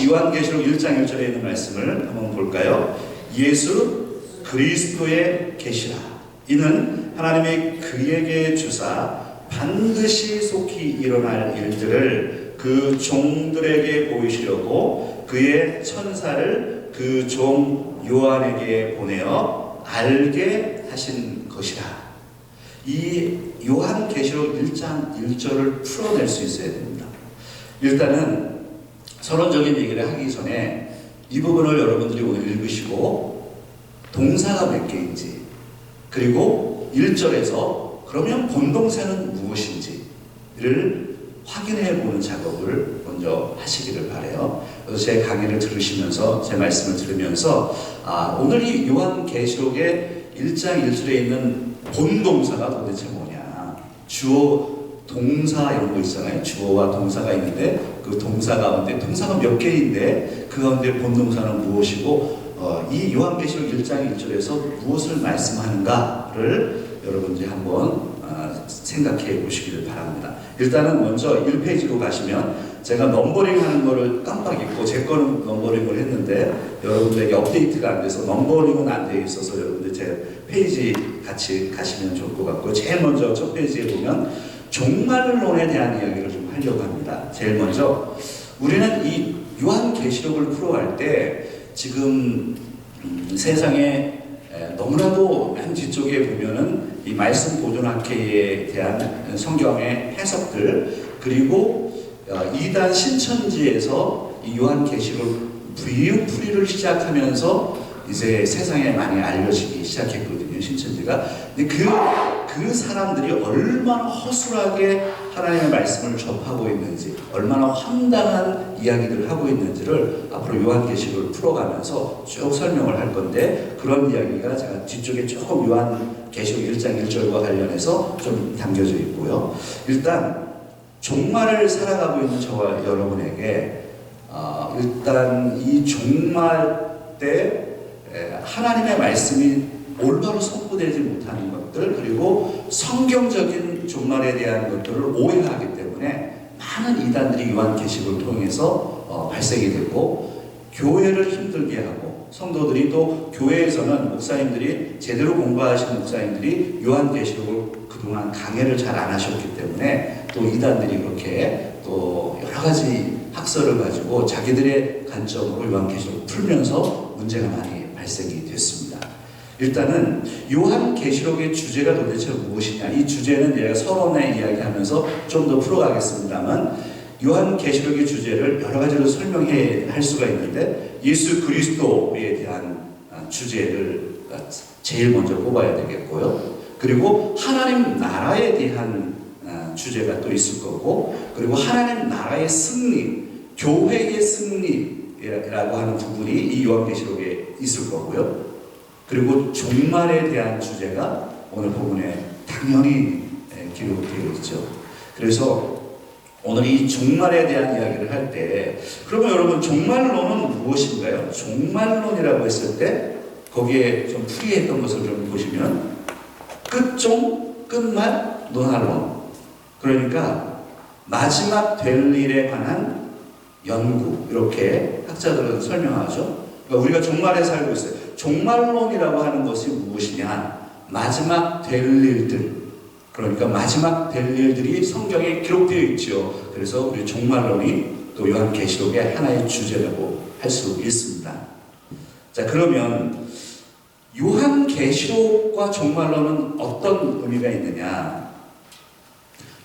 요한계시록 1장 1절에 있는 말씀을 한번 볼까요? 예수 그리스도의 계시라. 이는 하나님이 그에게 주사 반드시 속히 일어날 일들을 그 종들에게 보이시려고 그의 천사를 그 종 요한에게 보내어 알게 하신 것이라. 이 요한계시록 1장 1절을 풀어낼 수 있어야 됩니다. 일단은 서론적인 얘기를 하기 전에 이 부분을 여러분들이 오늘 읽으시고 동사가 몇 개인지, 그리고 1절에서 그러면 본동사는 무엇인지를 확인해 보는 작업을 먼저 하시기를 바라요. 그래서 제 강의를 들으시면서, 제 말씀을 들으면서 오늘 이 요한계시록의 1장 1절에 있는 본동사가 도대체 뭐냐, 주어 동사 이런 거 있잖아요. 주어와 동사가 있는데 그 동사 가운데 동사가 몇 개인데 그 가운데 본동사는 무엇이고 이 요한계시록 1장 1절에서 무엇을 말씀하는가를 여러분들이 한번 생각해 보시기를 바랍니다. 일단은 먼저 1페이지로 가시면 제가 넘버링 하는 거를 깜빡 잊고 제 거는 넘버링을 했는데 여러분들에게 업데이트가 안 돼서 넘버링은 안 되어 있어서 여러분들 제 페이지 같이 가시면 좋을 것 같고, 제일 먼저 첫 페이지에 보면 종말론에 대한 이야기를 좀 하려고 합니다. 제일 먼저 우리는 이 요한계시록을 풀어갈 때 지금 세상에 너무나도 맨 뒤쪽에 보면은 이 말씀 보존학회에 대한 성경의 해석들, 그리고 이단 신천지에서 이 요한계시록 부유풀이를 시작하면서 이제 세상에 많이 알려지기 시작했거든요, 신천지가. 근데 그 사람들이 얼마나 허술하게 하나님의 말씀을 접하고 있는지, 얼마나 황당한 이야기들을 하고 있는지를 앞으로 요한계시록을 풀어가면서 쭉 설명을 할 건데, 그런 이야기가 제가 뒤쪽에 조금 요한계시록 1장 1절과 관련해서 좀 담겨져 있고요. 일단 종말을 살아가고 있는 저와 여러분에게 일단 이 종말 때 하나님의 말씀이 올바로 선포되지 못하는 것들, 그리고 성경적인 종말에 대한 것들을 오해하기 때문에 많은 이단들이 요한계시록을 통해서 발생이 됐고, 교회를 힘들게 하고, 성도들이 또 교회에서는 목사님들이 제대로 공부하시는 목사님들이 요한계시록을 그동안 강해를 잘 안 하셨기 때문에 또 이단들이 그렇게 또 여러 가지 학설을 가지고 자기들의 관점으로 요한계시록을 풀면서 문제가 많이 발생이 됐습니다. 일단은 요한계시록의 주제가 도대체 무엇이냐, 이 주제는 제가 서론에 이야기하면서 좀 더 풀어가겠습니다만, 요한계시록의 주제를 여러 가지로 설명할 수가 있는데 예수 그리스도에 대한 주제를 제일 먼저 뽑아야 되겠고요. 그리고 하나님 나라에 대한 주제가 또 있을 거고, 그리고 하나님 나라의 승리, 교회의 승리라고 하는 부분이 이 요한계시록에 있을 거고요. 그리고 종말에 대한 주제가 오늘 본문에 당연히 기록되어 있죠. 그래서 오늘 이 종말에 대한 이야기를 할 때, 그러면 여러분 종말론은 무엇인가요? 종말론이라고 했을 때 거기에 좀 풀이했던 것을 좀 보시면 끝종, 끝말, 논할론, 그러니까 마지막 될 일에 관한 연구, 이렇게 학자들은 설명하죠. 그러니까 우리가 종말에 살고 있어요. 종말론이라고 하는 것이 무엇이냐? 마지막 될 일들, 그러니까 마지막 될 일들이 성경에 기록되어 있죠. 그래서 우리 종말론이 또 요한계시록의 하나의 주제라고 할 수 있습니다. 자, 그러면 요한계시록과 종말론은 어떤 의미가 있느냐?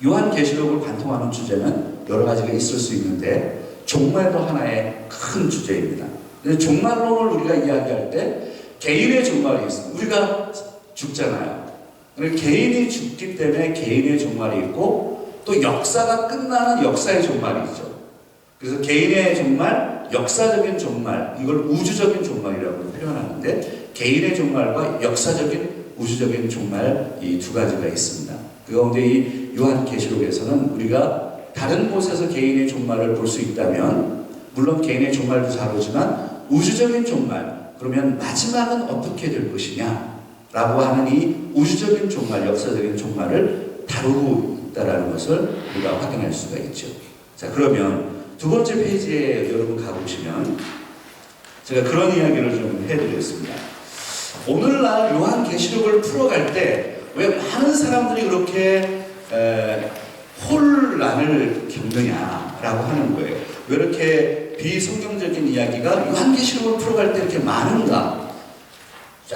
요한계시록을 관통하는 주제는 여러 가지가 있을 수 있는데 종말도 하나의 큰 주제입니다. 근데 종말론을 우리가 이야기할 때 개인의 종말이 있습니다. 우리가 죽잖아요. 개인이 죽기 때문에 개인의 종말이 있고, 또 역사가 끝나는 역사의 종말이 있죠. 그래서 개인의 종말, 역사적인 종말, 이걸 우주적인 종말이라고 표현하는데, 개인의 종말과 역사적인 우주적인 종말, 이 두 가지가 있습니다. 그 가운데 이 요한계시록에서는 우리가 다른 곳에서 개인의 종말을 볼 수 있다면, 물론 개인의 종말도 다루지만 우주적인 종말, 그러면 마지막은 어떻게 될 것이냐 라고 하는 이 우주적인 종말, 역사적인 종말을 다루고 있다는 것을 우리가 확인할 수가 있죠. 자, 그러면 두 번째 페이지에 여러분 가보시면 제가 그런 이야기를 좀 해드렸습니다. 오늘날 요한계시록을 풀어갈 때 왜 많은 사람들이 그렇게 혼란을 겪느냐라고 하는 거예요. 왜 이렇게 비성경적인 이야기가 요한계시록을 풀어갈 때 이렇게 많은가?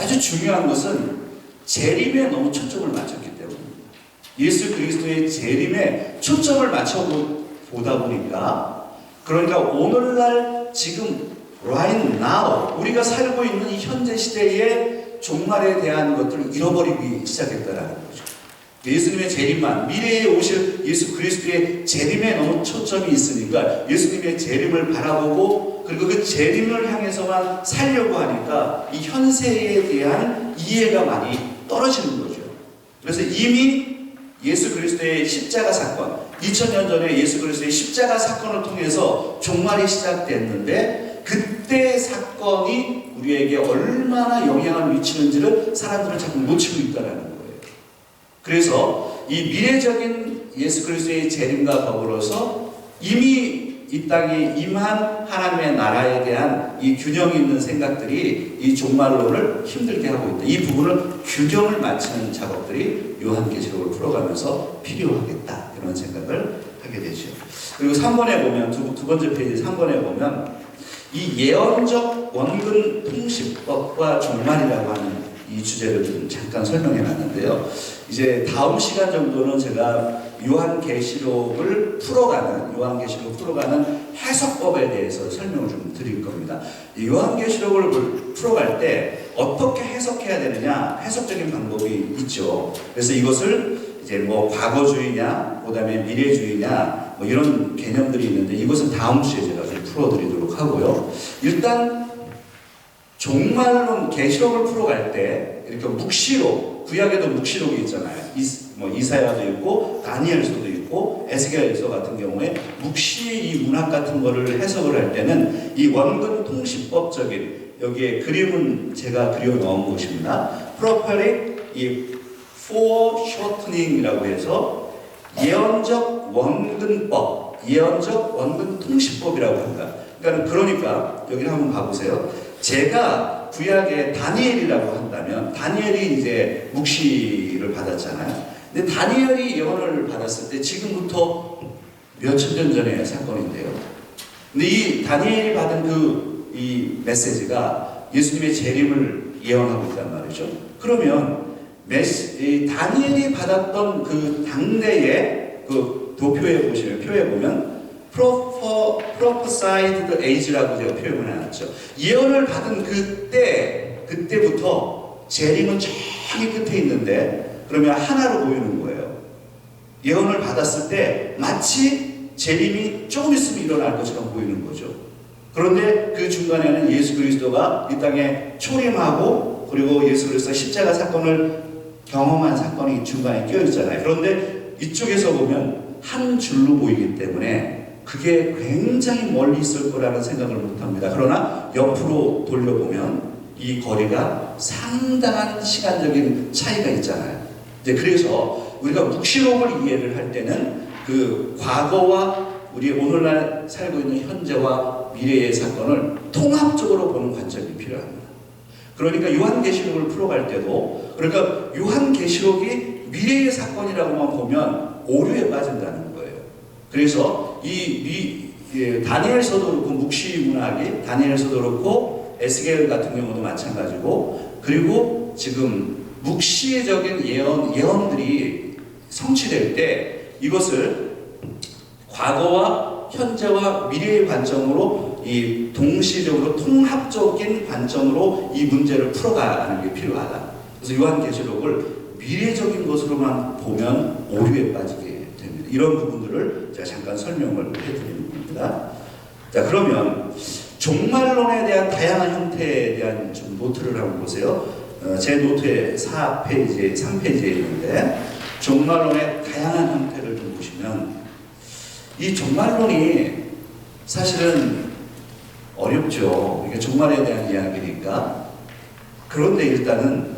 아주 중요한 것은 재림에 너무 초점을 맞췄기 때문입니다. 예수 그리스도의 재림에 초점을 맞춰 보다 보니까, 그러니까 오늘날 지금 right now 우리가 살고 있는 이 현재 시대의 종말에 대한 것들을 잃어버리기 시작했다라는 거죠. 예수님의 재림만, 미래에 오실 예수 그리스도의 재림에 너무 초점이 있으니까 예수님의 재림을 바라보고 그리고 그 재림을 향해서만 살려고 하니까 이 현세에 대한 이해가 많이 떨어지는 거죠. 그래서 이미 예수 그리스도의 십자가 사건, 2000년 전에 예수 그리스도의 십자가 사건을 통해서 종말이 시작됐는데, 그때 사건이 우리에게 얼마나 영향을 미치는지를 사람들은 자꾸 놓치고 있다는 거예요. 그래서 이 미래적인 예수 그리스도의 재림과 더불어서 이미 이 땅에 임한 하나님의 나라에 대한 이 균형 있는 생각들이 이 종말론을 힘들게 하고 있다. 이 부분을 균형을 맞추는 작업들이 요한계시록을 풀어가면서 필요하겠다, 이런 생각을 하게 되죠. 그리고 3번에 보면, 두 번째 페이지 3번에 보면 이 예언적 원근 통시법과 종말이라고 하는 이 주제를 좀 잠깐 설명해 놨는데요. 이제 다음 시간 정도는 제가 요한계시록을 풀어가는 해석법에 대해서 설명을 좀 드릴 겁니다. 이 요한계시록을 풀어갈 때 어떻게 해석해야 되느냐, 해석적인 방법이 있죠. 그래서 이것을 이제 뭐 과거주의냐, 그다음에 미래주의냐, 뭐 이런 개념들이 있는데 이것은 다음 주에 제가 좀 풀어드리도록 하고요. 일단 종말론 계시록을 풀어갈 때 이렇게 묵시록, 구약에도 묵시록이 있잖아요. 이사야도 있고 다니엘서도 있고 에스겔서 같은 경우에 묵시 이 문학 같은 거를 해석을 할 때는 이 원근 통시법적인, 여기에 그림은 제가 그려 넣은 것입니다. Prophetic 이 foreshortening이라고 해서 예언적 원근법, 예언적 원근 통시법이라고 합니다. 그러니까 여기를 한번 봐보세요. 제가 구약의 다니엘이라고 한다면, 다니엘이 이제 묵시를 받았잖아요. 근데 다니엘이 예언을 받았을 때 지금부터 몇천 년 전의 사건인데요. 근데 이 다니엘이 받은 이 메시지가 예수님의 재림을 예언하고 있단 말이죠. 그러면 다니엘이 받았던 그 당대의 그 도표에 보시면, 표에 보면 prophesied age라고 제가 표현을 해놨죠. 예언을 받은 그때부터 재림은 저기 끝에 있는데, 그러면 하나로 보이는 거예요. 예언을 받았을 때 마치 재림이 조금 있으면 일어날 것처럼 보이는 거죠. 그런데 그 중간에는 예수 그리스도가 이 땅에 초림하고, 그리고 예수 그리스도가 십자가 사건을 경험한 사건이 중간에 끼어 있잖아요. 그런데 이쪽에서 보면 한 줄로 보이기 때문에 그게 굉장히 멀리 있을 거라는 생각을 못합니다. 그러나 옆으로 돌려보면 이 거리가 상당한 시간적인 차이가 있잖아요. 이제 그래서 우리가 묵시록을 이해를 할 때는 그 과거와 우리 오늘날 살고 있는 현재와 미래의 사건을 통합적으로 보는 관점이 필요합니다. 그러니까 요한계시록을 풀어갈 때도, 그러니까 요한계시록이 미래의 사건이라고만 보면 오류에 빠진다는 거예요. 그래서 다니엘서도 그렇고, 묵시 문학이 다니엘서도 그렇고 에스겔 같은 경우도 마찬가지고, 그리고 지금 묵시적인 예언들이 성취될 때 이것을 과거와 현재와 미래의 관점으로, 이 동시적으로 통합적인 관점으로 이 문제를 풀어가는 게 필요하다. 그래서 요한계시록을 미래적인 것으로만 보면 오류에 빠지게 됩니다. 이런 부분들을 제가 잠깐 설명을 해드리는 겁니다. 자, 그러면 종말론에 대한 다양한 형태에 대한 좀 노트를 한번 보세요. 제 노트에 4페이지, 3페이지에 있는데, 종말론의 다양한 형태를 좀 보시면, 이 종말론이 사실은 어렵죠. 이게 종말에 대한 이야기니까. 그런데 일단은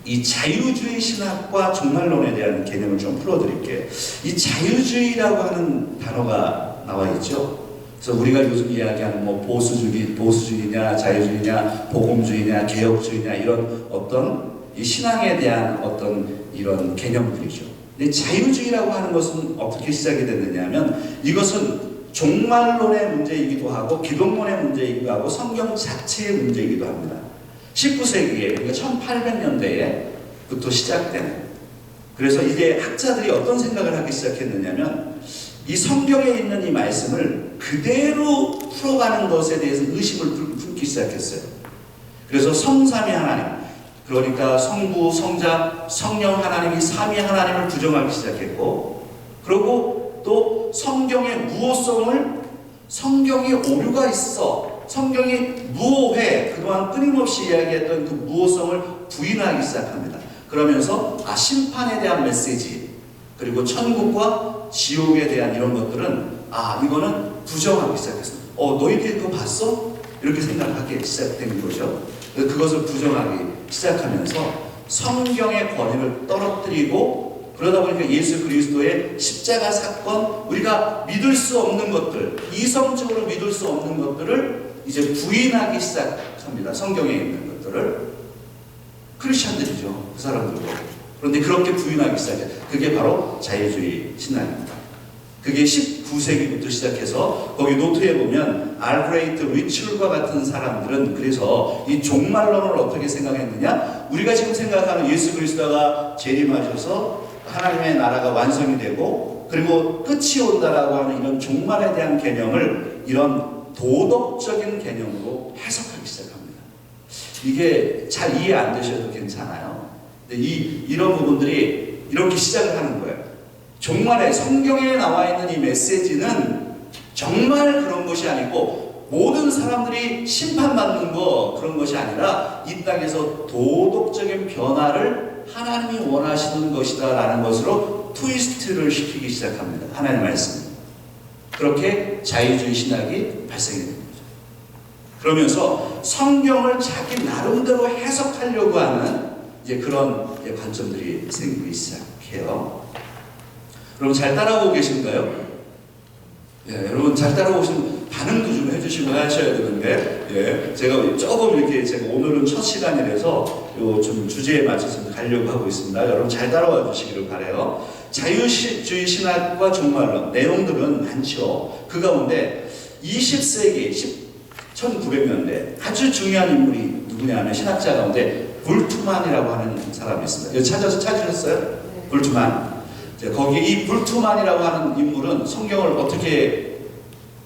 이 자유주의 신학과 종말론에 대한 개념을 좀 풀어드릴게요. 이 자유주의라고 하는 단어가 나와 있죠. 그래서 우리가 요즘 이야기하는 뭐 보수주의냐, 자유주의냐, 복음주의냐, 개혁주의냐 이런 어떤 이 신앙에 대한 어떤 이런 개념들이죠. 근데 자유주의라고 하는 것은 어떻게 시작이 됐느냐면 이것은 종말론의 문제이기도 하고 기독론의 문제이기도 하고 성경 자체의 문제이기도 합니다. 19세기에 그러니까 1800년대에부터 시작된, 그래서 이제 학자들이 어떤 생각을 하기 시작했느냐면 이 성경에 있는 이 말씀을 그대로 풀어가는 것에 대해서 의심을 품기 시작했어요. 그래서 성삼위 하나님, 그러니까 성부, 성자, 성령 하나님이 삼위 하나님을 부정하기 시작했고, 그리고 또 성경의 무호성을, 성경이 오류가 있어, 성경이 무호해, 그동안 끊임없이 이야기했던 그 무호성을 부인하기 시작합니다. 그러면서 심판에 대한 메시지, 그리고 천국과 지옥에 대한 이런 것들은 이거는 부정하기 시작했습니다. 너희들이 그거 봤어? 이렇게 생각하기 시작된 거죠. 그것을 부정하기 시작하면서 성경의 권위를 떨어뜨리고, 그러다 보니까 예수 그리스도의 십자가 사건, 우리가 믿을 수 없는 것들, 이성적으로 믿을 수 없는 것들을 이제 부인하기 시작합니다. 성경에 있는 것들을. 크리스천들이죠, 그 사람들도. 그런데 그렇게 부인하기 시작해요. 그게 바로 자유주의 신앙입니다. 그게 19세기부터 시작해서 거기 노트에 보면 알브레이트 리첼과 같은 사람들은 그래서 이 종말론을 어떻게 생각했느냐, 우리가 지금 생각하는 예수 그리스도가 재림하셔서 하나님의 나라가 완성이 되고 그리고 끝이 온다라고 하는 이런 종말에 대한 개념을 이런 도덕적인 개념으로 해석하기 시작합니다. 이게 잘 이해 안 되셔도 괜찮아요. 근데 이런 부분들이 이렇게 시작을 하는 거예요. 종말에 성경에 나와 있는 이 메시지는 정말 그런 것이 아니고 모든 사람들이 심판받는 거 그런 것이 아니라 이 땅에서 도덕적인 변화를 하나님이 원하시는 것이다 라는 것으로 트위스트를 시키기 시작합니다. 하나님의 말씀. 그렇게 자유주의 신학이 발생이 됩니다. 그러면서 성경을 자기 나름대로 해석하려고 하는 이제 그런 관점들이 생기기 시작해요. 여러분 잘 따라오고 계신가요? 여러분 잘 따라오시면 반응도 좀 해주시고 하셔야 되는데, 제가 조금 이렇게 오늘은 첫 시간이라서 좀 주제에 맞춰서 가려고 하고 있습니다. 여러분 잘 따라와 주시기를 바라요. 자유주의 신학과 종말론 내용들은 많죠. 그 가운데 20세기 1900년대 아주 중요한 인물이 누구냐면 신학자 가운데 볼트만이라고 하는 사람이 있습니다. 찾으셨어요? 볼트만. 거기 이 볼트만이라고 하는 인물은 성경을 어떻게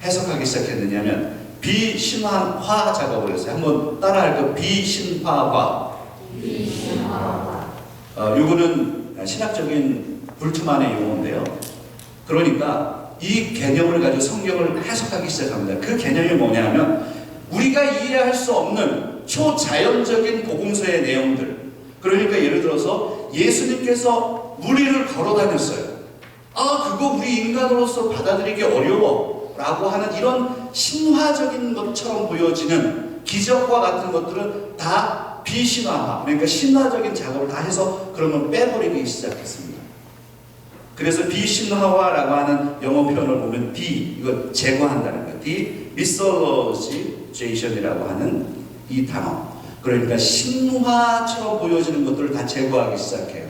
해석하기 시작했느냐면 비신화화 작업을 했어요. 한번 따라할까요? 비신화화. 요거는 신학적인 볼트만의 용어인데요. 그러니까 이 개념을 가지고 성경을 해석하기 시작합니다. 그 개념이 뭐냐면 우리가 이해할 수 없는 초자연적인 복음서의 내용들. 그러니까 예를 들어서 예수님께서 무리를 걸어 다녔어요. 그거 우리 인간으로서 받아들이기 어려워 라고 하는 이런 신화적인 것처럼 보여지는 기적과 같은 것들은 다 비신화화, 그러니까 신화적인 작업을 다 해서 그러면 빼버리기 시작했습니다. 그래서 비신화화라고 하는 영어 표현을 보면 이거 제거한다는 거예요. 미솔로지제이션이라고 하는 이 단어. 그러니까 신화처럼 보여지는 것들을 다 제거하기 시작해요.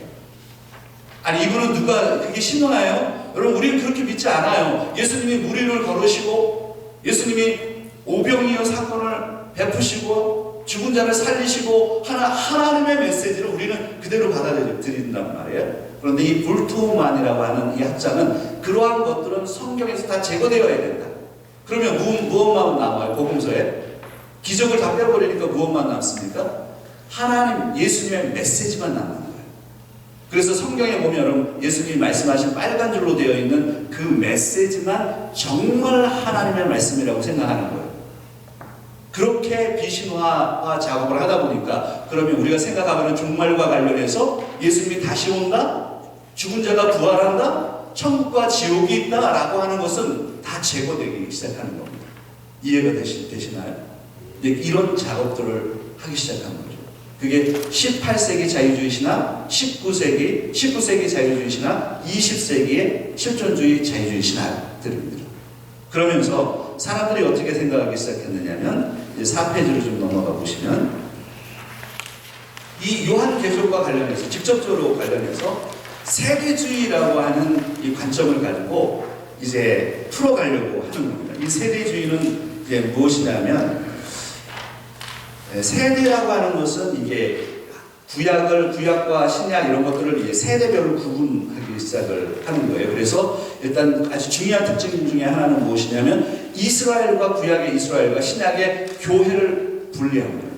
이거는 그게 신화예요? 여러분, 우리는 그렇게 믿지 않아요. 예수님이 무리를 걸으시고, 예수님이 오병이어 사건을 베푸시고, 죽은 자를 살리시고, 하나님의 메시지를 우리는 그대로 받아들인단 말이에요. 그런데 이 볼트만이라고 하는 이 학자는 그러한 것들은 성경에서 다 제거되어야 된다. 그러면 무엇만 남아요? 복음서에? 기적을 다 빼버리니까 무엇만 남습니까? 하나님, 예수님의 메시지만 남는 거예요. 그래서 성경에 보면 여러분 예수님이 말씀하신 빨간 줄로 되어 있는 그 메시지만 정말 하나님의 말씀이라고 생각하는 거예요. 그렇게 비신화 작업을 하다 보니까 그러면 우리가 생각하면 종말과 관련해서 예수님이 다시 온다? 죽은 자가 부활한다? 천국과 지옥이 있다? 라고 하는 것은 다 제거되기 시작하는 겁니다. 이해가 되시나요? 이런 작업들을 하기 시작한 거죠. 그게 18세기 자유주의 신학, 19세기 자유주의 신학, 20세기의 실존주의 자유주의 신학들입니다. 그러면서 사람들이 어떻게 생각하기 시작했느냐면, 이제 4페이지로 좀 넘어가 보시면, 이 요한계시록과 관련해서, 직접적으로 관련해서 세대주의라고 하는 이 관점을 가지고 이제 풀어가려고 하는 겁니다. 이 세대주의는 이제 무엇이냐면, 세대라고 하는 것은 이게 구약과 신약 이런 것들을 이제 세대별로 구분하기 시작을 하는 거예요. 그래서 일단 아주 중요한 특징 중에 하나는 무엇이냐면, 이스라엘과 구약의 이스라엘과 신약의 교회를 분리합니다.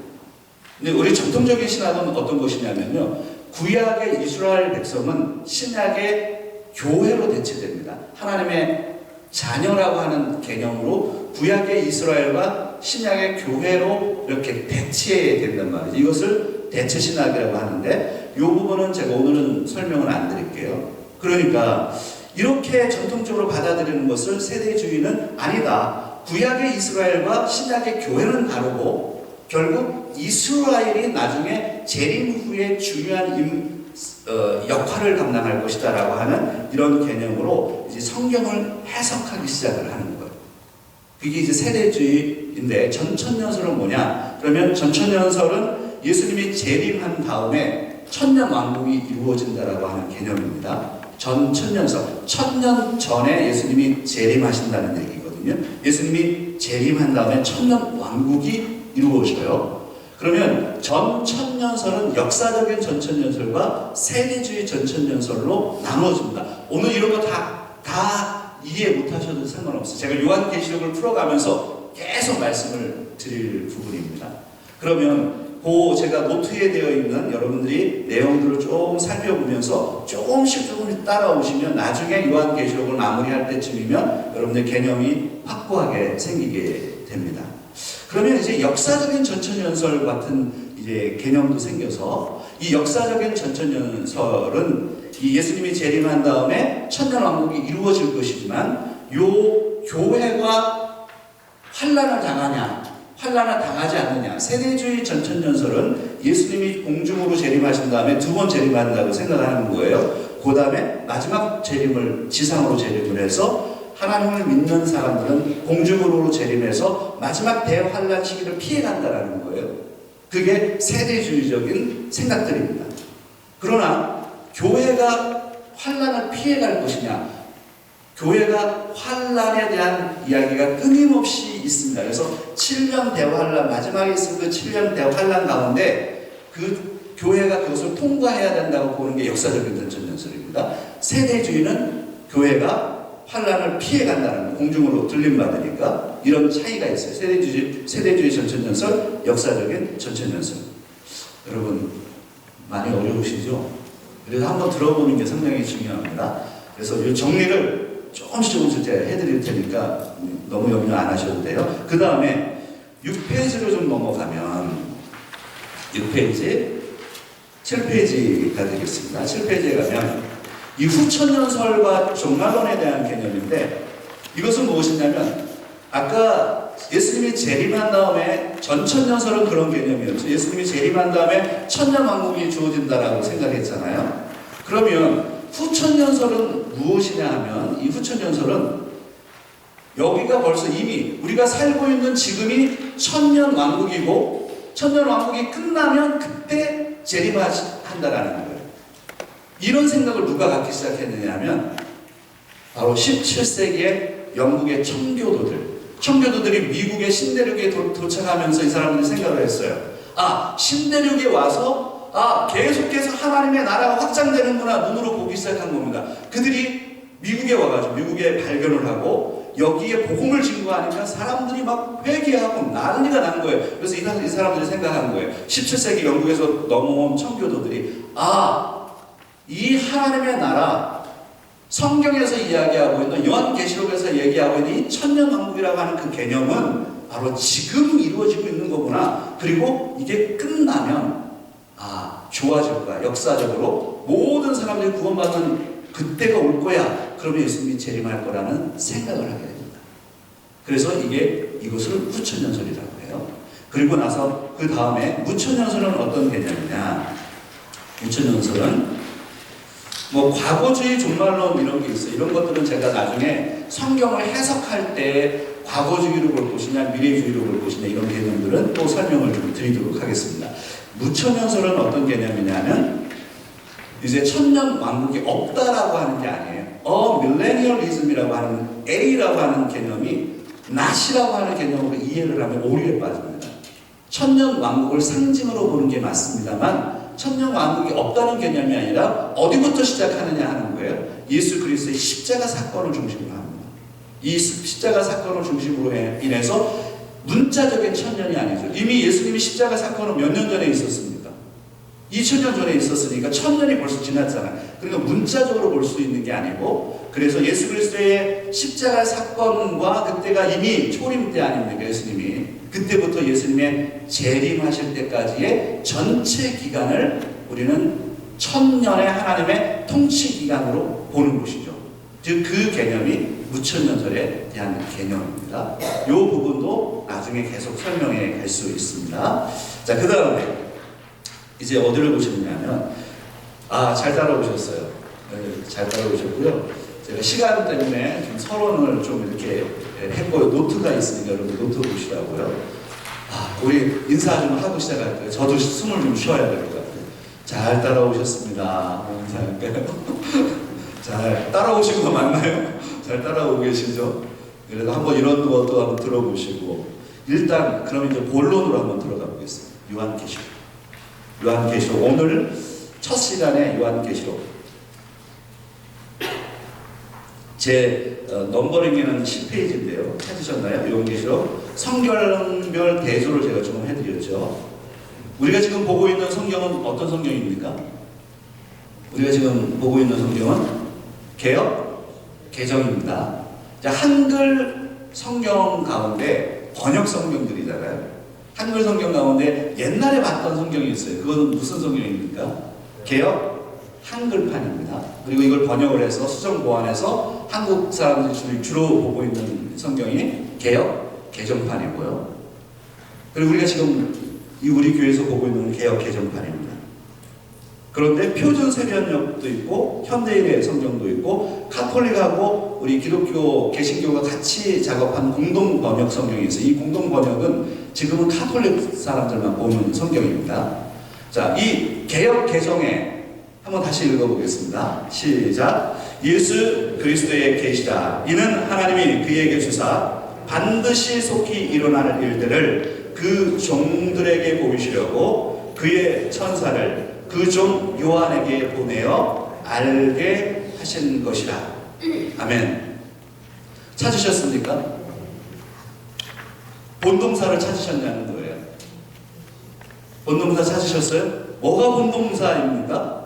근데 우리 전통적인 신학은 어떤 것이냐면요, 구약의 이스라엘 백성은 신약의 교회로 대체됩니다. 하나님의 자녀라고 하는 개념으로 구약의 이스라엘과 신약의 교회로 이렇게 대체된단 말이죠. 이것을 대체신학이라고 하는데, 이 부분은 제가 오늘은 설명을 안 드릴게요. 그러니까 이렇게 전통적으로 받아들이는 것을 세대주의는 아니다. 구약의 이스라엘과 신약의 교회는 다르고 결국 이스라엘이 나중에 재림 후에 중요한 역할을 감당할 것이다 라고 하는 이런 개념으로 이제 성경을 해석하기 시작을 하는 거예요. 그게 이제 세대주의인데, 전천년설은 뭐냐? 그러면 전천년설은 예수님이 재림한 다음에 천년 왕국이 이루어진다라고 하는 개념입니다. 전천년설, 천년 전에 예수님이 재림하신다는 얘기거든요. 예수님이 재림한 다음에 천년 왕국이 이루어져요. 그러면 전천년설은 역사적인 전천년설과 세대주의 전천년설로 나누어집니다. 오늘 이런 거 다 이해 못하셔도 상관없어요. 제가 요한계시록을 풀어가면서 계속 말씀을 드릴 부분입니다. 그러면 제가 노트에 되어 있는 여러분들이 내용들을 좀 살펴보면서 조금씩 따라오시면 나중에 요한계시록을 마무리할 때쯤이면 여러분들 개념이 확고하게 생기게 됩니다. 그러면 이제 역사적인 전천년설 같은 이제 개념도 생겨서, 이 역사적인 전천년설은 이 예수님이 재림한 다음에 천년 왕국이 이루어질 것이지만, 요 교회가 환난을 당하냐, 환난을 당하지 않느냐. 세대주의 전천년설은 예수님이 공중으로 재림하신 다음에 두 번 재림한다고 생각하는 거예요. 그 다음에 마지막 재림을, 지상으로 재림을 해서 하나님을 믿는 사람들은 공중으로 재림해서 마지막 대환란 시기를 피해간다는 거예요. 그게 세대주의적인 생각들입니다. 그러나 교회가 환란을 피해갈 것이냐, 교회가 환란에 대한 이야기가 끊임없이 있습니다. 그래서 7년 대환란, 마지막에 있을 그 7년 대환란 가운데 그 교회가 그것을 통과해야 된다고 보는 게 역사적인 전천년설입니다. 세대주의는 교회가 환란을 피해간다는, 공중으로 들림받으니까 이런 차이가 있어요. 세대주의 전천년설, 역사적인 전천년설. 여러분 많이 어려우시죠? 그래서 한번 들어보는 게 상당히 중요합니다. 그래서 이 정리를 조금씩 제가 해드릴 테니까 너무 염려 안 하셔도 돼요. 그 다음에 6페이지로 좀 넘어가면 6페이지, 7페이지가 되겠습니다. 7페이지에 가면 이 후천년설과 종말론에 대한 개념인데, 이것은 무엇이냐면, 아까 예수님이 재림한 다음에 전천년설은 그런 개념이었죠. 예수님이 재림한 다음에 천년 왕국이 주어진다라고 생각했잖아요. 그러면 후천년설은 무엇이냐 하면, 이 후천년설은 여기가 벌써 이미 우리가 살고 있는 지금이 천년 왕국이고, 천년 왕국이 끝나면 그때 재림한다라는 거예요. 이런 생각을 누가 갖기 시작했느냐 하면 바로 17세기의 영국의 청교도들이 미국의 신대륙에 도착하면서 이 사람들이 생각을 했어요. 신대륙에 와서 계속해서 하나님의 나라가 확장되는구나 눈으로 보기 시작한 겁니다. 그들이 미국에 와가지고 미국에 발견을 하고 여기에 복음을 증거하니까 사람들이 막 회개하고 난리가 난 거예요. 그래서 이 사람들이 생각한 거예요. 17세기 영국에서 넘어온 청교도들이 이 하나님의 나라, 성경에서 이야기하고 있는, 요한계시록에서 얘기하고 있는 이 천년왕국이라고 하는 그 개념은 바로 지금 이루어지고 있는 거구나. 그리고 이게 끝나면 좋아질 거야. 역사적으로 모든 사람들이 구원받는 그때가 올 거야. 그러면 예수님이 재림할 거라는 생각을 하게 됩니다. 그래서 이것을 후천년설이라고 해요. 그리고 나서 그 다음에 무천년설은 어떤 개념이냐? 무천년설은 뭐 과거주의 종말론 이런 게 있어요. 이런 것들은 제가 나중에 성경을 해석할 때 과거주의로 볼 것이냐 미래주의로 볼 것이냐 이런 개념들은 또 설명을 좀 드리도록 하겠습니다. 무천년설은 어떤 개념이냐면 이제 천년 왕국이 없다라고 하는 게 아니에요. 밀레니얼리즘이라고 하는 A라고 하는 개념이 not이라고 하는 개념으로 이해를 하면 오류에 빠집니다. 천년 왕국을 상징으로 보는 게 맞습니다만 천년 왕국이 없다는 개념이 아니라 어디부터 시작하느냐 하는 거예요. 예수 그리스도의 십자가 사건을 중심으로 합니다. 이 십자가 사건을 중심으로 인해서 문자적인 천년이 아니죠. 이미 예수님이 십자가 사건은 몇 년 전에 있었습니까? 2000년 전에 있었으니까 1000년이 벌써 지났잖아요. 그러니까 문자적으로 볼 수 있는 게 아니고, 그래서 예수 그리스도의 십자가 사건과 그때가 이미 초림 때 아닙니까? 예수님이 그때부터 예수님의 재림하실 때까지의 전체 기간을 우리는 1000년의 하나님의 통치 기간으로 보는 것이죠. 즉 그 개념이 무천년설에 대한 개념입니다. 이 부분도 나중에 계속 설명해 갈 수 있습니다. 자, 그 다음에 이제 어디를 보시느냐면, 잘 따라오셨어요. 네, 잘 따라오셨고요. 제가 시간 때문에 좀 서론을 좀 이렇게 했고요. 노트가 있으니까 여러분 노트 보시라고요. 우리 인사 좀 하고 시작할게요. 저도 숨을 좀 쉬어야 될 것 같아요. 잘 따라오셨습니다. 인사할게요. 잘 따라오신 거 맞나요? 잘 따라오고 계시죠? 그래도 한번 이런 것도 한번 들어보시고, 일단 그럼 이제 본론으로 한번 들어가 보겠습니다. 요한계시록. 요한계시록 오늘 첫 시간에 요한계시록 제 넘버링에는 10페이지인데요. 찾으셨나요? 요한계시록 성경별 대조를 제가 조금 해드렸죠. 우리가 지금 보고 있는 성경은 어떤 성경입니까? 우리가 지금 보고 있는 성경은 개역 개정입니다. 한글 성경 가운데 번역 성경들이잖아요. 한글 성경 가운데 옛날에 봤던 성경이 있어요. 그건 무슨 성경입니까? 개역 한글판입니다. 그리고 이걸 번역을 해서 수정 보완해서 한국 사람들이 주로 보고 있는 성경이 개역 개정판이고요. 그리고 우리가 지금 우리 교회에서 보고 있는 개역 개정판입니다. 그런데 표준 세변역도 있고 현대인의 성경도 있고 카톨릭하고 우리 기독교 개신교가 같이 작업한 공동 번역 성경이 있어요. 이 공동 번역은 지금은 카톨릭 사람들만 보는 성경입니다. 자, 이 개역 개정에 한번 다시 읽어보겠습니다. 시작. 예수 그리스도의 계시다. 이는 하나님이 그에게 주사 반드시 속히 일어날 일들을 그 종들에게 보이시려고 그의 천사를 그 종 요한에게 보내어 알게 하신 것이라. 아멘. 찾으셨습니까? 본동사를 찾으셨냐는 거예요. 본동사 찾으셨어요? 뭐가 본동사입니까?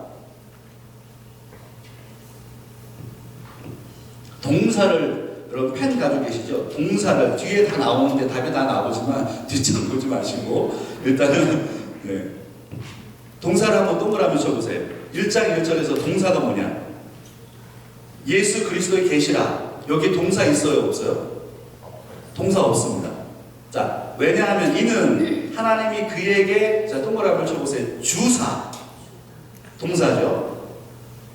동사를, 여러분 펜 가지고 계시죠? 동사를 뒤에 다 나오는데 답이 다 나오지만 뒷장 보지 마시고 일단은 동사를 한번 동그라미 쳐보세요. 1장 1절에서 동사가 뭐냐? 예수 그리스도의 계시라. 여기 동사 있어요? 없어요? 동사 없습니다. 자, 왜냐하면 이는 하나님이 그에게, 자, 동그라미 쳐보세요. 주사. 동사죠.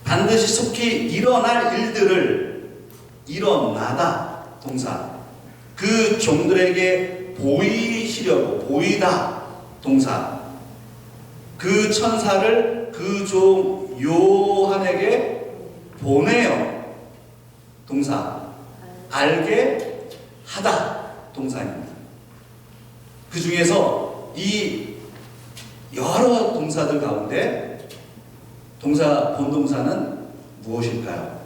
반드시 속히 일어날 일들을 일어나다. 동사. 그 종들에게 보이시려고. 보이다. 동사. 그 천사를 그 종 요한에게 보내어. 동사. 알게 하다. 동사입니다. 그 중에서 이 여러 동사들 가운데 동사, 본동사는 무엇일까요?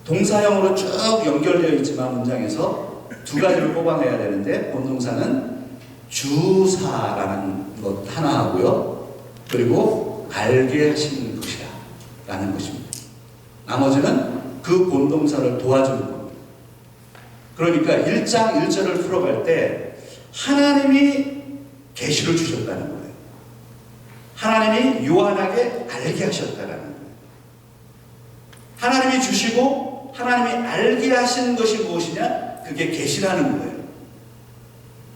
동사형으로 쭉 연결되어 있지만 문장에서 두 가지를 뽑아내야 되는데, 본동사는 주사라는 것 하나 하고요. 그리고 알게 하시는 것이라 라는 것입니다. 나머지는 그 본동사를 도와주는 겁니다. 그러니까 1장 1절을 풀어갈 때 하나님이 계시를 주셨다는 거예요. 하나님이 요한에게 알게 하셨다는 거예요. 하나님이 주시고 하나님이 알게 하신 것이 무엇이냐? 그게 계시라는 거예요.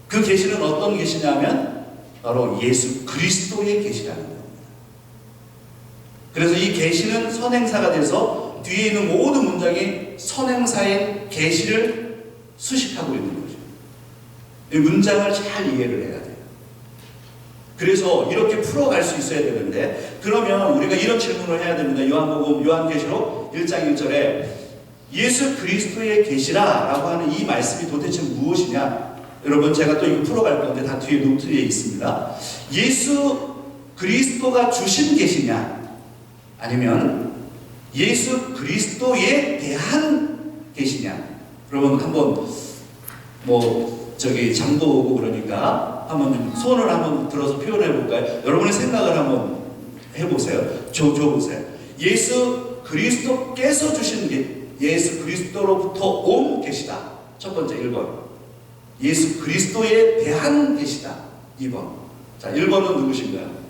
그 계시는 어떤 계시냐면 바로 예수 그리스도의 계시라는 겁니다. 그래서 이 계시는 선행사가 돼서 뒤에 있는 모든 문장이 선행사인 계시를 수식하고 있는 거죠. 이 문장을 잘 이해를 해야 돼요. 그래서 이렇게 풀어갈 수 있어야 되는데, 그러면 우리가 이런 질문을 해야 됩니다. 요한복음 요한계시록 1장 1절에 예수 그리스도의 계시라 라고 하는 이 말씀이 도대체 무엇이냐? 여러분, 제가 또 이거 풀어갈 건데 다 뒤에 노트에 있습니다. 예수 그리스도가 주신 계시냐? 아니면 예수 그리스도에 대한 계시냐? 여러분, 한번 장도 오고 그러니까 한번 손을 한번 들어서 표현해 볼까요? 여러분의 생각을 한번 해보세요. 줘보세요. 예수 그리스도께서 주신 게 예수 그리스도로부터 온 계시다. 첫 번째 1번. 예수 그리스도에 대한 계시다. 2번. 자, 1번은 누구신가요?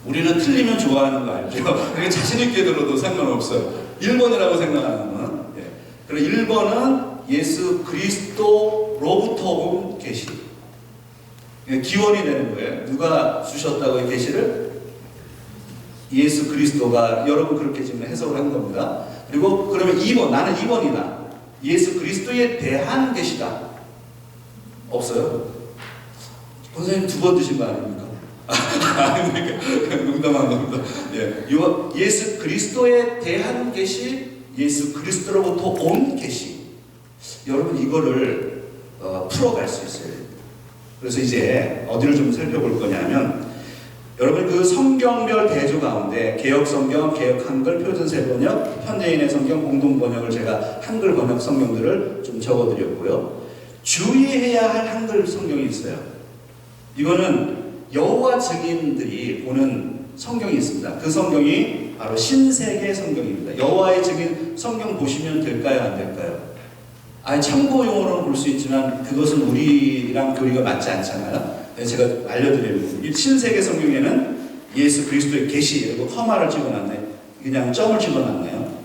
우리는 틀리면 좋아하는 거 알죠? 그게 자신있게 들어도 상관없어요. 1번이라고 생각하는 건. 예. 그리고 1번은 예수 그리스도로부터 온 계시. 기원이 되는 거예요. 누가 주셨다고 이 계시를? 예수 그리스도가. 여러분 그렇게 지금 해석을 한 겁니다. 그리고 그러면 2번, 나는 2번이다. 예수 그리스도에 대한 계시다. 없어요? 선생님 2번 드신 거 아닙니까? 아닙니까? 농담한 겁니다. 예. 예수 그리스도에 대한 계시, 예수 그리스도로부터 온 계시. 여러분 이거를 풀어갈 수 있어요. 그래서 이제 어디를 좀 살펴볼 거냐면, 여러분 그 성경별 대조 가운데 개역성경, 개역한글, 표준세번역, 현대인의 성경 공동번역을 제가 한글 번역 성경들을 좀 적어드렸고요. 주의해야 할 한글 성경이 있어요. 이거는 여호와 증인들이 보는 성경이 있습니다. 그 성경이 바로 신세계 성경입니다. 여호와의 증인 성경 보시면 될까요? 안 될까요? 참고용어로는 볼 수 있지만 그것은 우리랑 교리가 맞지 않잖아요. 제가 알려드리는 신세계 성경에는 예수 그리스도의 계시, 그리고 커마를 찍어놨네. 그냥 점을 찍어놨네요.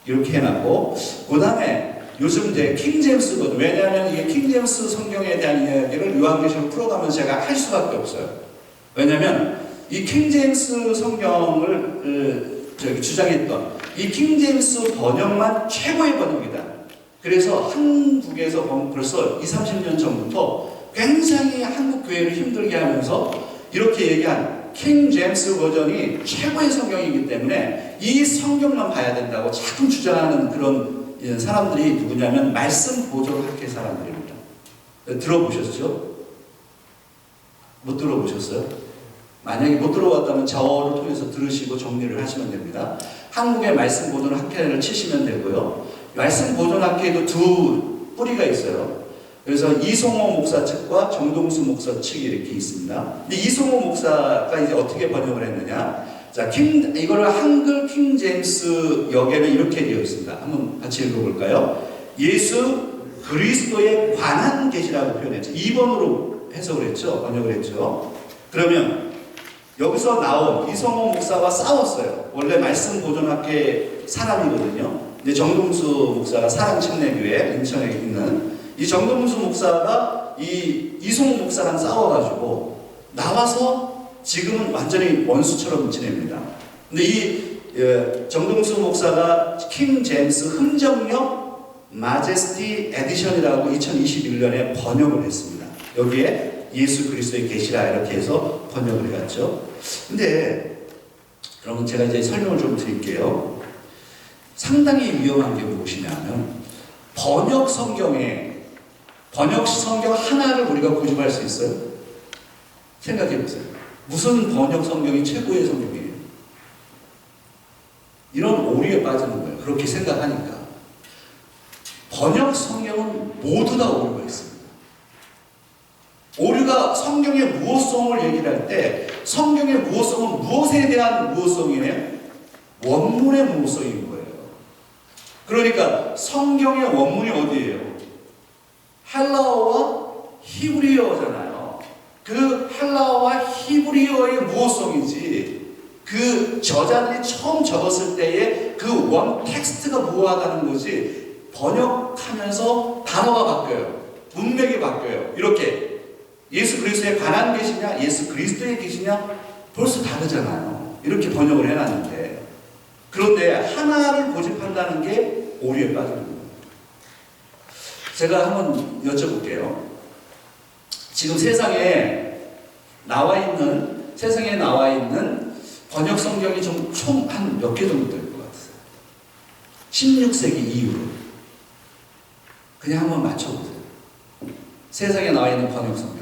이렇게 해놨고, 그 다음에 요즘 이제 킹제임스 버전, 왜냐하면 이게 킹제임스 성경에 대한 이야기를 요한계시록 풀어가면서 제가 할 수밖에 없어요. 왜냐하면 이 킹제임스 성경을 주장했던 이 킹제임스 번역만 최고의 번역이다. 그래서 한국에서 벌써 20-30년 전부터 굉장히 한국 교회를 힘들게 하면서 이렇게 얘기한 킹 제임스 버전이 최고의 성경이기 때문에 이 성경만 봐야 된다고 자꾸 주장하는 그런 사람들이 누구냐면 말씀 보존학회 사람들입니다. 들어보셨죠? 못 들어보셨어요? 만약에 못 들어봤다면 저를 통해서 들으시고 정리를 하시면 됩니다. 한국의 말씀 보존학회를 치시면 되고요. 말씀 보존학회에도 두 뿌리가 있어요. 그래서 이송호 목사 측과 정동수 목사 측이 이렇게 있습니다. 근데 이송호 목사가 이제 어떻게 번역을 했느냐? 자, 이거를 한글 킹 제임스 역에는 이렇게 되어 있습니다. 한번 같이 읽어볼까요? 예수 그리스도에 관한 계시라고 표현했죠. 2번으로 해석을 했죠. 번역을 했죠. 그러면 여기서 나온 이송호 목사와 싸웠어요. 원래 말씀 보존학회 사람이거든요. 이제 정동수 목사가 사랑침례교회 인천에 있는 이 정동수 목사가 이송호 목사랑 싸워가지고 나와서 지금은 완전히 원수처럼 지냅니다. 근데 이 정동수 목사가 킹 제임스 흥정역 마제스티 에디션이라고 2021년에 번역을 했습니다. 여기에 예수 그리스도의 계시라 이렇게 해서 번역을 해갔죠. 근데 여러분 제가 이제 설명을 좀 드릴게요. 상당히 위험한 게 무엇이냐면 번역 성경 하나를 우리가 고집할 수 있어요? 생각해 보세요. 무슨 번역 성경이 최고의 성경이에요? 이런 오류에 빠지는 거예요. 그렇게 생각하니까. 번역 성경은 모두 다 오류가 있습니다. 오류가 성경의 무엇성을 얘기를 할 때 성경의 무엇성은 무엇에 대한 무엇성이에요? 원문의 무엇성인 거예요. 그러니까 성경의 원문이 어디예요? 헬라어와 히브리어잖아요. 그 헬라어와 히브리어의 무엇성이지 그 저자들이 처음 적었을 때의 그 원 텍스트가 무엇하다는 거지 번역하면서 단어가 바뀌어요. 문맥이 바뀌어요. 이렇게 예수 그리스도에 관한 계시냐 예수 그리스도의 계시냐 벌써 다르잖아요. 이렇게 번역을 해놨는데, 그런데 하나를 고집한다는 게 오류에 빠지는 거예요. 제가 한번 여쭤볼게요. 지금 세상에 나와 있는 번역 성경이 총 한 몇 개 정도 될 것 같으세요? 16세기 이후로. 그냥 한번 맞춰보세요. 세상에 나와 있는 번역 성경.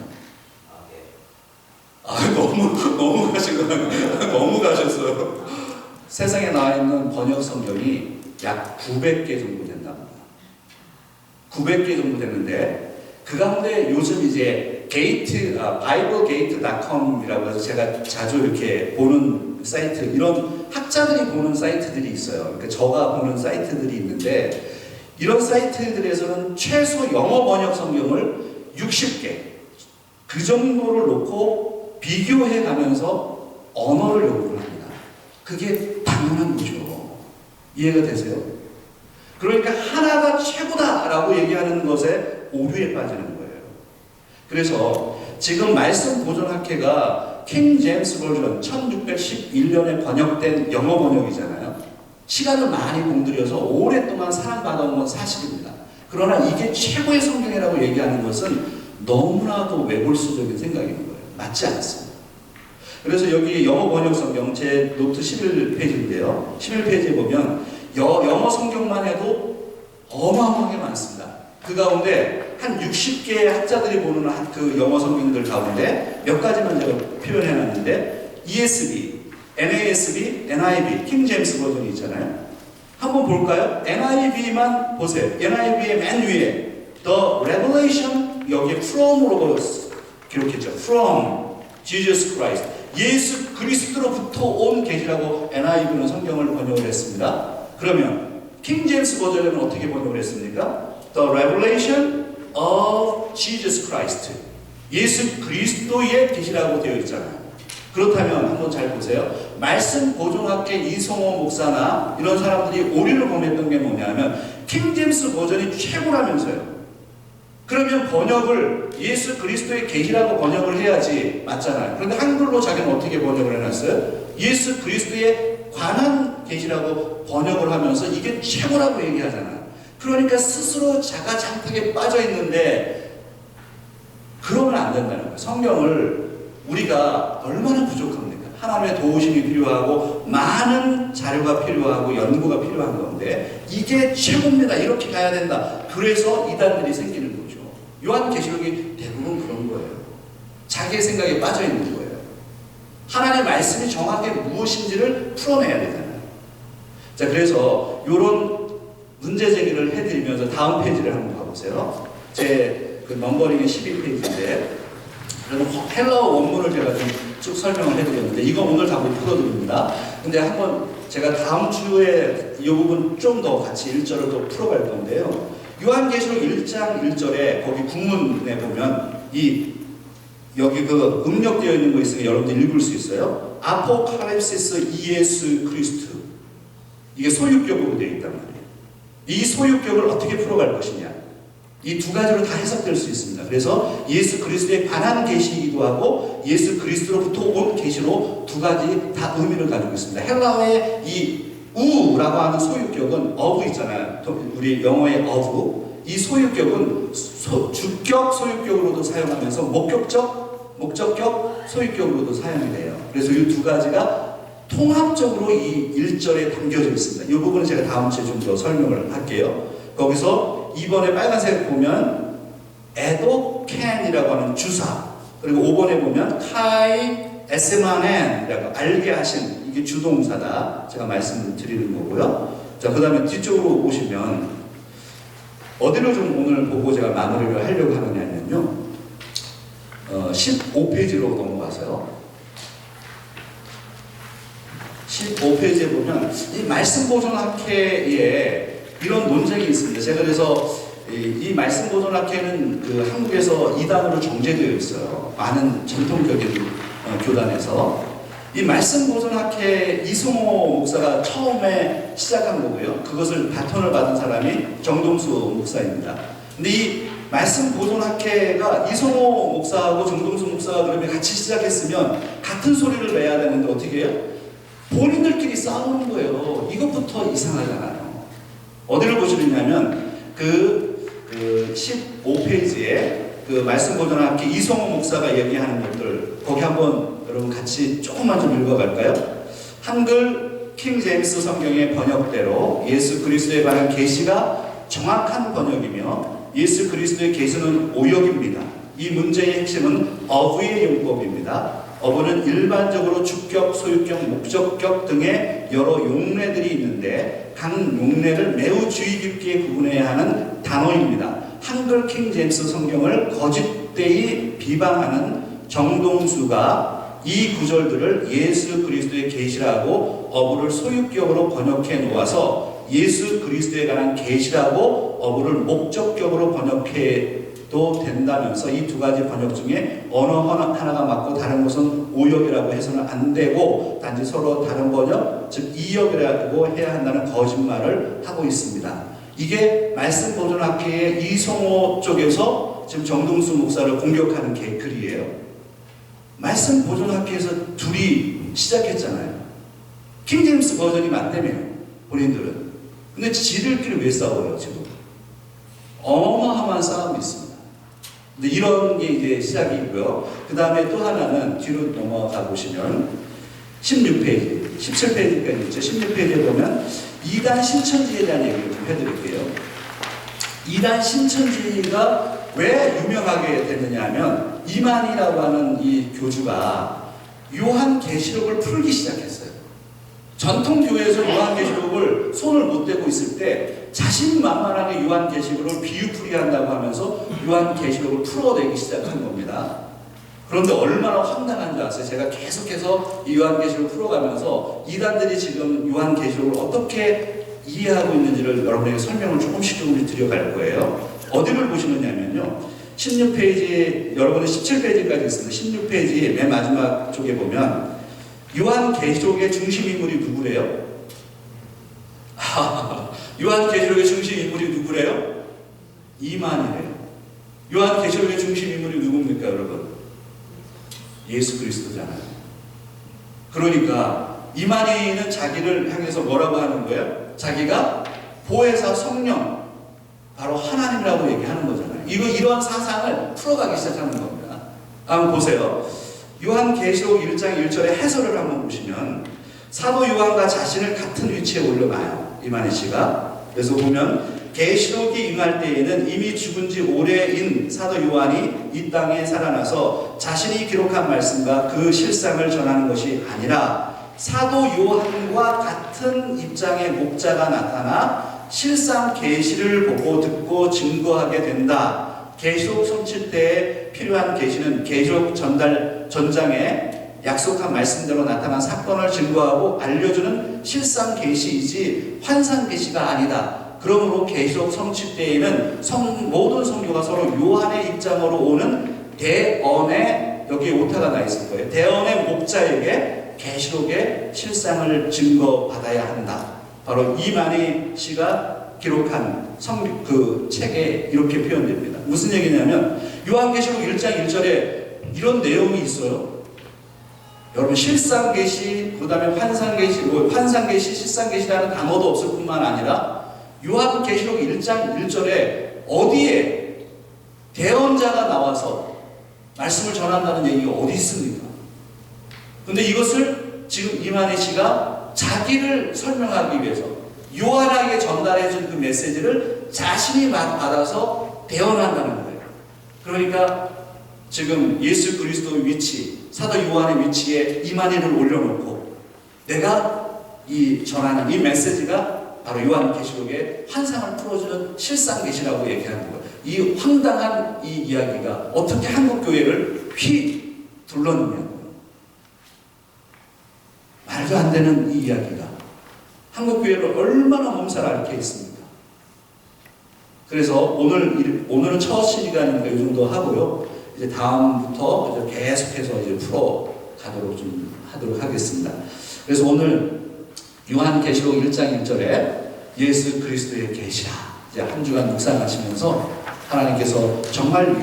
너무 가신 거예요. 너무 가셨어요. 세상에 나와 있는 번역 성경이 약 900개 정도 된답니다. 900개 정도 되는데, 그 가운데 요즘 이제 BibleGate.com이라고 해서 제가 자주 이렇게 보는 사이트, 이런 학자들이 보는 사이트들이 있어요. 그러니까 저가 보는 사이트들이 있는데, 이런 사이트들에서는 최소 영어 번역 성경을 60개, 그 정도를 놓고 비교해 가면서 언어를 연구를 합니다. 그게 당연한 거죠. 이해가 되세요? 그러니까 하나가 최고다라고 얘기하는 것에 오류에 빠지는 거예요. 그래서 지금 말씀 보존학회가 킹 제임스 버전 1611년에 번역된 영어 번역이잖아요. 시간을 많이 공들여서 오랫동안 사랑받아온 건 사실입니다. 그러나 이게 최고의 성경이라고 얘기하는 것은 너무나도 외골수적인 생각인 거예요. 맞지 않습니다. 그래서 여기 영어 번역 성경 제 노트 11페이지인데요. 11페이지에 보면 영어 성경만 해도 어마어마하게 많습니다. 그 가운데 한 60개의 학자들이 보는 그 영어 성경들 가운데 몇 가지만 제가 표현해 놨는데, ESV, NASB, NIV, 킹 제임스 버전이 있잖아요. 한번 볼까요? NIV만 보세요. NIV의 맨 위에 The Revelation, 여기에 from으로 기록했죠. From Jesus Christ, 예수 그리스도로부터 온 계시라고 NIV는 성경을 번역을 했습니다. 그러면 킹 제임스 버전에는 어떻게 번역을 했습니까? The Revelation of Jesus Christ, 예수 그리스도의 계시라고 되어 있잖아요. 그렇다면 한번 잘 보세요. 말씀 보존학회 이성호 목사나 이런 사람들이 오류를 범했던 게 뭐냐면, 킹 제임스 버전이 최고라면서요. 그러면 번역을 예수 그리스도의 계시라고 번역을 해야지, 맞잖아요. 그런데 한글로 자기는 어떻게 번역을 해놨어요? 예수 그리스도에 관한 계시라고 번역을 하면서 이게 최고라고 얘기하잖아요. 그러니까 스스로 자가장탁에 빠져 있는데, 그러면 안 된다는 거예요. 성경을 우리가 얼마나 부족합니까? 하나님의 도우심이 필요하고 많은 자료가 필요하고 연구가 필요한 건데, 이게 최고입니다, 이렇게 가야 된다. 그래서 이단들이 생기는 거죠. 요한계시록이 대부분 그런 거예요. 자기의 생각에 빠져 있는 거예요. 하나님의 말씀이 정확하게 무엇인지를 풀어내야 되잖아요. 자, 그래서 이런 문제 제기를 해드리면서 다음 페이지를 한번 봐보세요. 제 그 넘버링이 11페이지인데, 헬라어 원문을 제가 좀 쭉 설명을 해드렸는데, 이거 오늘 다 못 풀어드립니다. 근데 한번 제가 다음 주에 이 부분 좀 더 같이 1절을 더 풀어갈 건데요. 요한계시록 1장 1절에 거기 국문에 보면 여기 그 음력되어 있는 거 있으면 여러분들 읽을 수 있어요. 아포칼립시스 이예수 그리스도, 이게 소유격으로 되어 있단 말이에요. 이 소유격을 어떻게 풀어갈 것이냐, 이 두 가지로 다 해석될 수 있습니다. 그래서 예수 그리스도에 관한 계시이기도 하고 예수 그리스도로부터 온 계시로 두 가지 다 의미를 가지고 있습니다. 헬라어의 이 우라고 하는 소유격은 어브 있잖아요. 우리 영어의 어브, 이 소유격은 주격 소유격으로도 사용하면서 목적격 소유격으로도 사용이 돼요. 그래서 이 두 가지가 통합적으로 이 1절에 담겨져 있습니다. 이 부분은 제가 다음 주에 좀 더 설명을 할게요. 거기서 2번에 빨간색 보면 에도켄이라고 하는 주사, 그리고 5번에 보면 카이 에스마넨이라고 알게 하신, 이게 주동사다. 제가 말씀을 드리는 거고요. 자, 그 다음에 뒤쪽으로 보시면 어디를 좀 오늘 보고 제가 마무리를 하려고 하느냐면요. 15페이지로 넘어가서요. 15페이지에 보면 이 말씀 보존학회에 이런 논쟁이 있습니다. 제가 그래서 이 말씀 보존학회는 그 한국에서 이단으로 정제되어 있어요. 많은 전통적인 교단에서. 이 말씀 보존학회 이성호 목사가 처음에 시작한 거고요. 그것을 바톤을 받은 사람이 정동수 목사입니다. 근데 이 말씀 보존학회가 이성호 목사하고 정동수 목사가 그러면 같이 시작했으면 같은 소리를 내야 되는데 어떻게 해요? 본인들끼리 싸우는 거예요. 이것부터 이상하잖아요. 어디를 보시느냐면 그 15페이지에 그 말씀 보존 학기 이성호 목사가 얘기하는 것들, 거기 한번 여러분 같이 조금만 좀 읽어갈까요? 한글 킹 제임스 성경의 번역대로 예수 그리스도에 관한 계시가 정확한 번역이며 예수 그리스도의 계시는 오역입니다. 이 문제의 핵심은 어부의 용법입니다. 어부는 일반적으로 주격, 소유격, 목적격 등의 여러 용례들이 있는데 각 용례를 매우 주의 깊게 구분해야 하는 단어입니다. 한글 킹 제임스 성경을 거짓되이 비방하는 정동수가 이 구절들을 예수 그리스도의 계시라고 어부를 소유격으로 번역해 놓아서 예수 그리스도에 관한 계시라고 어부를 목적격으로 번역해도 된다면서 이 두 가지 번역 중에 어느 하나가 맞고 다른 것은 오역이라고 해서는 안 되고 단지 서로 다른 번역, 즉 이역이라고 해야 한다는 거짓말을 하고 있습니다. 이게 말씀 보존학회의 이성호 쪽에서 지금 정동수 목사를 공격하는 글이에요. 말씀 보존학회에서 둘이 시작했잖아요. 킹제임스 버전이 맞다며요, 본인들은. 근데 지들끼리 왜 싸워요, 지금? 어마어마한 싸움이 있습니다. 근데 이런 게 이제 시작이고요. 그 다음에 또 하나는 뒤로 넘어가 보시면 16페이지, 17페이지까지 있죠. 16페이지에 보면 이단 신천지에 대한 얘기를 좀 해드릴게요. 이단 신천지가 왜 유명하게 됐느냐 하면 이만희라고 하는 이 교주가 요한계시록을 풀기 시작했어요. 전통교회에서 요한계시록을 손을 못 대고 있을 때 자신만만하게 요한계시록을 비유풀이 한다고 하면서 요한계시록을 풀어내기 시작한 겁니다. 그런데 얼마나 황당한 줄 아세요? 제가 계속해서 이 요한계시록을 풀어가면서 이단들이 지금 요한계시록을 어떻게 이해하고 있는지를 여러분에게 설명을 조금씩 드려갈 거예요. 어디를 보시느냐면요, 16페이지, 여러분은 17페이지까지 있습니다. 16페이지 맨 마지막 쪽에 보면 요한계시록의 중심인물이 누구래요? 요한계시록의 중심인물이 누구래요? 이만희래요. 요한계시록의 중심인물이 누굽니까, 여러분? 예수 그리스도잖아요. 그러니까 이만희는 자기를 향해서 뭐라고 하는 거예요? 자기가 보혜사 성령, 바로 하나님이라고 얘기하는 거잖아요. 이러한 사상을 풀어가기 시작하는 겁니다. 한번 보세요. 요한계시록 1장 1절의 해설을 한번 보시면 사도 요한과 자신을 같은 위치에 올려놔요, 이만희 씨가. 그래서 보면 계시록이 임할 때에는 이미 죽은 지 오래인 사도 요한이 이 땅에 살아나서 자신이 기록한 말씀과 그 실상을 전하는 것이 아니라 사도 요한과 같은 입장의 목자가 나타나 실상 계시를 보고 듣고 증거하게 된다. 계시록 성취 때에 필요한 계시는 계시록 전장에 약속한 말씀대로 나타난 사건을 증거하고 알려주는 실상 계시이지 환상 계시가 아니다. 그러므로 계시록 성취 때에는 모든 성교가 서로 요한의 입장으로 오는 대언의, 여기에 오타가 나 있을 거예요, 대언의 목자에게 계시록의 실상을 증거받아야 한다. 바로 이만희 씨가 기록한 그 책에 이렇게 표현됩니다. 무슨 얘기냐면 요한계시록 1장 1절에 이런 내용이 있어요. 여러분, 실상계시, 그 다음에 환상계시, 환상계시, 실상계시라는 단어도 없을 뿐만 아니라 요한계시록 1장 1절에 어디에 대언자가 나와서 말씀을 전한다는 얘기가 어디 있습니까? 근데 이것을 지금 이만희 씨가 자기를 설명하기 위해서 요한에게 전달해준 그 메시지를 자신이 받아서 대언한다는 거예요. 그러니까 지금 예수 그리스도의 위치, 사도 요한의 위치에 이만희를 올려놓고 내가 전하는 이 메시지가 바로 요한계시록의 환상을 풀어주는 실상계시라고 얘기하는 거예요. 이 황당한 이 이야기가 어떻게 한국교회를 휘둘렀느냐고요. 말도 안 되는 이 이야기가 한국교회를 얼마나 몸살 앓게 했습니까? 그래서 오늘은 첫 시간이니까 이 정도 하고요. 이제 다음부터 이제 계속해서 이제 풀어가도록 좀 하도록 하겠습니다. 그래서 오늘 요한계시록 1장 1절에 예수 그리스도의 계시라, 이제 한 주간 묵상하시면서 하나님께서 정말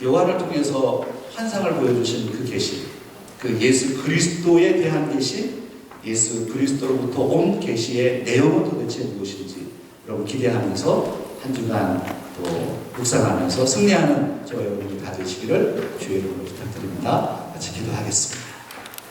요한을 통해서 환상을 보여주신 그 계시, 그 예수 그리스도에 대한 계시, 예수 그리스도로부터 온 계시의 내용은 도대체 무엇인지 여러분 기대하면서 한 주간 또 묵상하면서 승리하는 저와 여러분이 다 되시기를 주의 이름으로 부탁드립니다. 같이 기도하겠습니다.